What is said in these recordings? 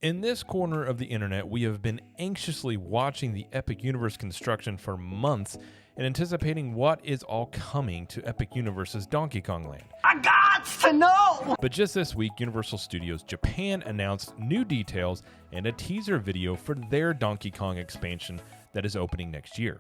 In this corner of the internet, we have been anxiously watching the Epic Universe construction for months and anticipating what is all coming to Epic Universe's Donkey Kong Land. I got to know! But just this week, Universal Studios Japan announced new details and a teaser video for their Donkey Kong expansion that is opening next year.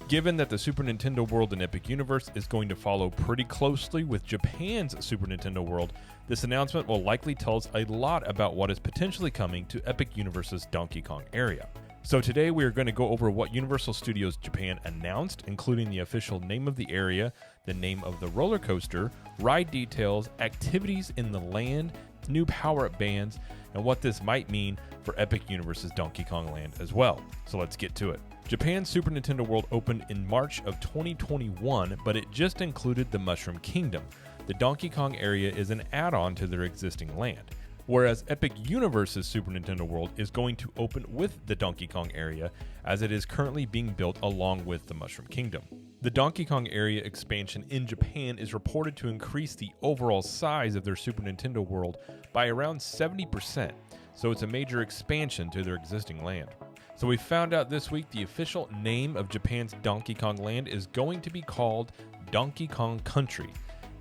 Given that the Super Nintendo world in Epic Universe is going to follow pretty closely with Japan's Super Nintendo world, this announcement will likely tell us a lot about what is potentially coming to Epic Universe's Donkey Kong area. So today we are going to go over what Universal Studios Japan announced, including the official name of the area, the name of the roller coaster, ride details, activities in the land, new power-up bands, and what this might mean for Epic Universe's Donkey Kong Land as well. So let's get to it. Japan's Super Nintendo World opened in March of 2021, but it just included the Mushroom Kingdom. The Donkey Kong area is an add-on to their existing land. Whereas Epic Universe's Super Nintendo World is going to open with the Donkey Kong area, as it is currently being built along with the Mushroom Kingdom. The Donkey Kong area expansion in Japan is reported to increase the overall size of their Super Nintendo World by around 70%, so it's a major expansion to their existing land. So we found out this week the official name of Japan's Donkey Kong Land is going to be called Donkey Kong Country.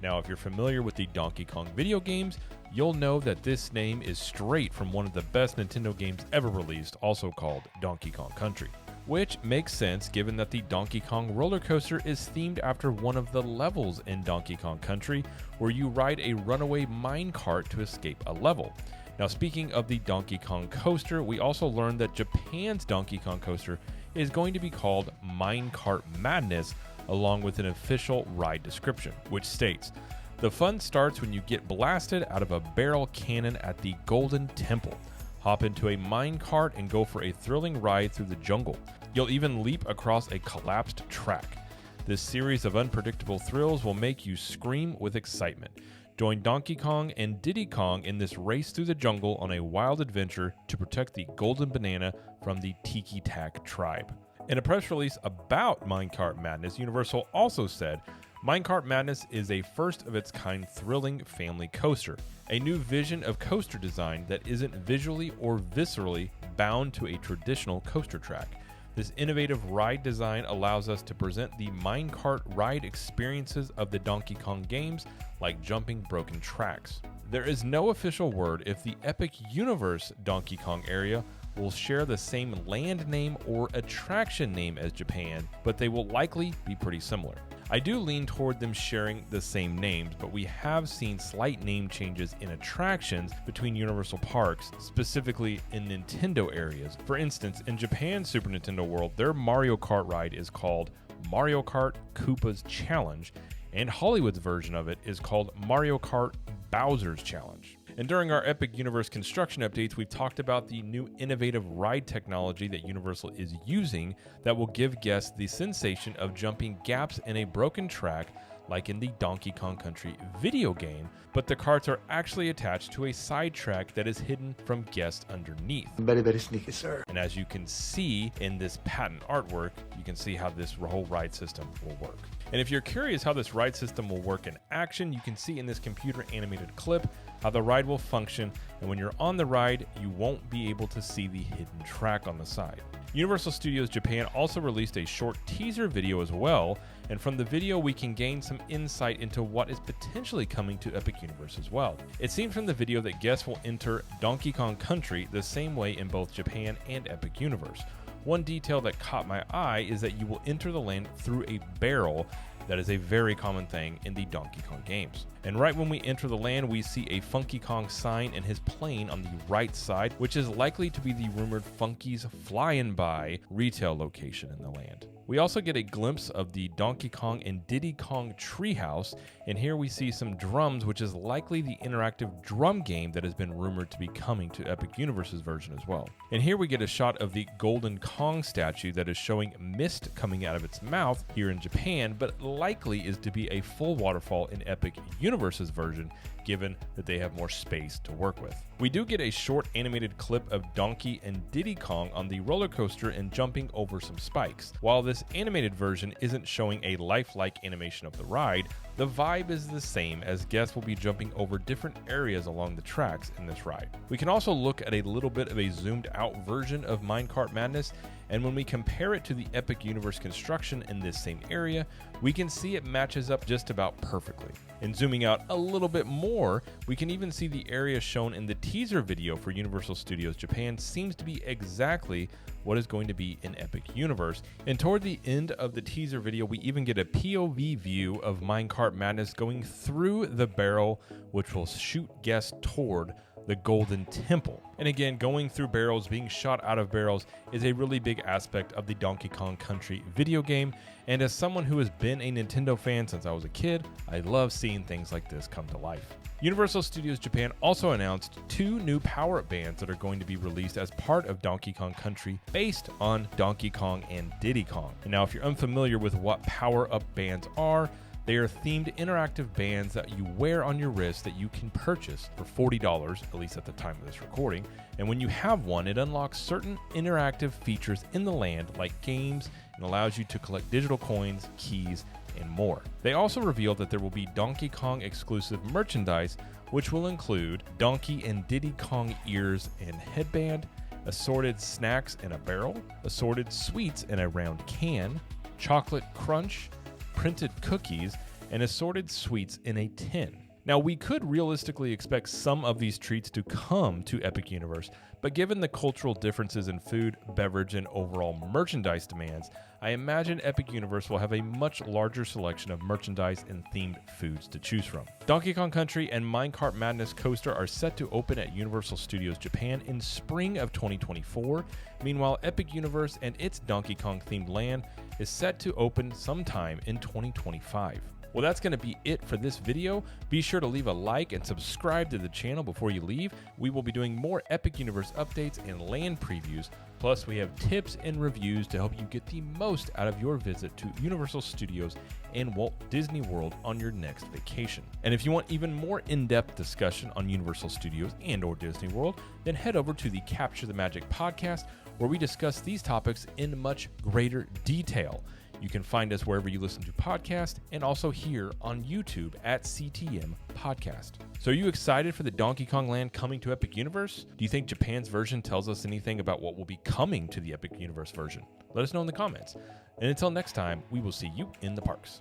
Now, if you're familiar with the Donkey Kong video games, you'll know that this name is straight from one of the best Nintendo games ever released, also called Donkey Kong Country. Which makes sense given that the Donkey Kong roller coaster is themed after one of the levels in Donkey Kong Country, where you ride a runaway minecart to escape a level. Now, speaking of the Donkey Kong coaster, we also learned that Japan's Donkey Kong coaster is going to be called Minecart Madness, along with an official ride description, which states, "The fun starts when you get blasted out of a barrel cannon at the Golden Temple. Hop into a minecart and go for a thrilling ride through the jungle. You'll even leap across a collapsed track. This series of unpredictable thrills will make you scream with excitement. Join Donkey Kong and Diddy Kong in this race through the jungle on a wild adventure to protect the Golden Banana from the Tiki Tak tribe." In a press release about Minecart Madness, Universal also said, "Minecart Madness is a first-of-its-kind thrilling family coaster, a new vision of coaster design that isn't visually or viscerally bound to a traditional coaster track. This innovative ride design allows us to present the minecart ride experiences of the Donkey Kong games, like jumping broken tracks." There is no official word if the Epic Universe Donkey Kong area will share the same land name or attraction name as Japan, but they will likely be pretty similar. I do lean toward them sharing the same names, but we have seen slight name changes in attractions between Universal parks, specifically in Nintendo areas. For instance, in Japan's Super Nintendo World, their Mario Kart ride is called Mario Kart Koopa's Challenge, and Hollywood's version of it is called Mario Kart Bowser's Challenge. And during our Epic Universe construction updates, we've talked about the new innovative ride technology that Universal is using that will give guests the sensation of jumping gaps in a broken track like in the Donkey Kong Country video game, but the carts are actually attached to a side track that is hidden from guests underneath. Very, very sneaky, sir. And as you can see in this patent artwork, you can see how this whole ride system will work. And if you're curious how this ride system will work in action, you can see in this computer animated clip how the ride will function, and when you're on the ride, you won't be able to see the hidden track on the side. Universal Studios Japan also released a short teaser video as well, and from the video we can gain some insight into what is potentially coming to Epic Universe as well. It seems from the video that guests will enter Donkey Kong Country the same way in both Japan and Epic Universe. One detail that caught my eye is that you will enter the land through a barrel. That is a very common thing in the Donkey Kong games. And right when we enter the land, we see a Funky Kong sign and his plane on the right side, which is likely to be the rumored Funky's Flying By retail location in the land. We also get a glimpse of the Donkey Kong and Diddy Kong treehouse, and here we see some drums, which is likely the interactive drum game that has been rumored to be coming to Epic Universe's version as well. And here we get a shot of the Golden Kong statue that is showing mist coming out of its mouth here in Japan, but likely is to be a full waterfall in Epic Universe Universe's version, given that they have more space to work with. We do get a short animated clip of Donkey and Diddy Kong on the roller coaster and jumping over some spikes. While this animated version isn't showing a lifelike animation of the ride, the vibe is the same, as guests will be jumping over different areas along the tracks in this ride. We can also look at a little bit of a zoomed out version of Minecart Madness, and when we compare it to the Epic Universe construction in this same area, we can see it matches up just about perfectly. And zooming out a little bit more, we can even see the area shown in the teaser video for Universal Studios Japan seems to be exactly what is going to be in Epic Universe. And toward the end of the teaser video, we even get a POV view of Minecart Madness going through the barrel, which will shoot guests toward the Golden Temple. And again, going through barrels, being shot out of barrels is a really big aspect of the Donkey Kong Country video game. And as someone who has been a Nintendo fan since I was a kid, I love seeing things like this come to life. Universal Studios Japan also announced 2 new power-up bands that are going to be released as part of Donkey Kong Country based on Donkey Kong and Diddy Kong. And now if you're unfamiliar with what power-up bands are, they are themed interactive bands that you wear on your wrist that you can purchase for $40, at least at the time of this recording. And when you have one, it unlocks certain interactive features in the land like games and allows you to collect digital coins, keys, and more. They also revealed that there will be Donkey Kong exclusive merchandise, which will include Donkey and Diddy Kong ears and headband, assorted snacks in a barrel, assorted sweets in a round can, chocolate crunch, printed cookies, and assorted sweets in a tin. Now, we could realistically expect some of these treats to come to Epic Universe, but given the cultural differences in food, beverage, and overall merchandise demands, I imagine Epic Universe will have a much larger selection of merchandise and themed foods to choose from. Donkey Kong Country and Minecart Madness Coaster are set to open at Universal Studios Japan in spring of 2024. Meanwhile, Epic Universe and its Donkey Kong themed land is set to open sometime in 2025. Well, that's going to be it for this video. Be sure to leave a like and subscribe to the channel before you leave. We will be doing more Epic Universe updates and land previews. Plus, we have tips and reviews to help you get the most out of your visit to Universal Studios and Walt Disney World on your next vacation. And if you want even more in-depth discussion on Universal Studios and or Disney World, then head over to the Capture the Magic podcast, where we discuss these topics in much greater detail. You can find us wherever you listen to podcasts and also here on YouTube at CTM Podcast. So are you excited for the Donkey Kong Land coming to Epic Universe? Do you think Japan's version tells us anything about what will be coming to the Epic Universe version? Let us know in the comments. And until next time, we will see you in the parks.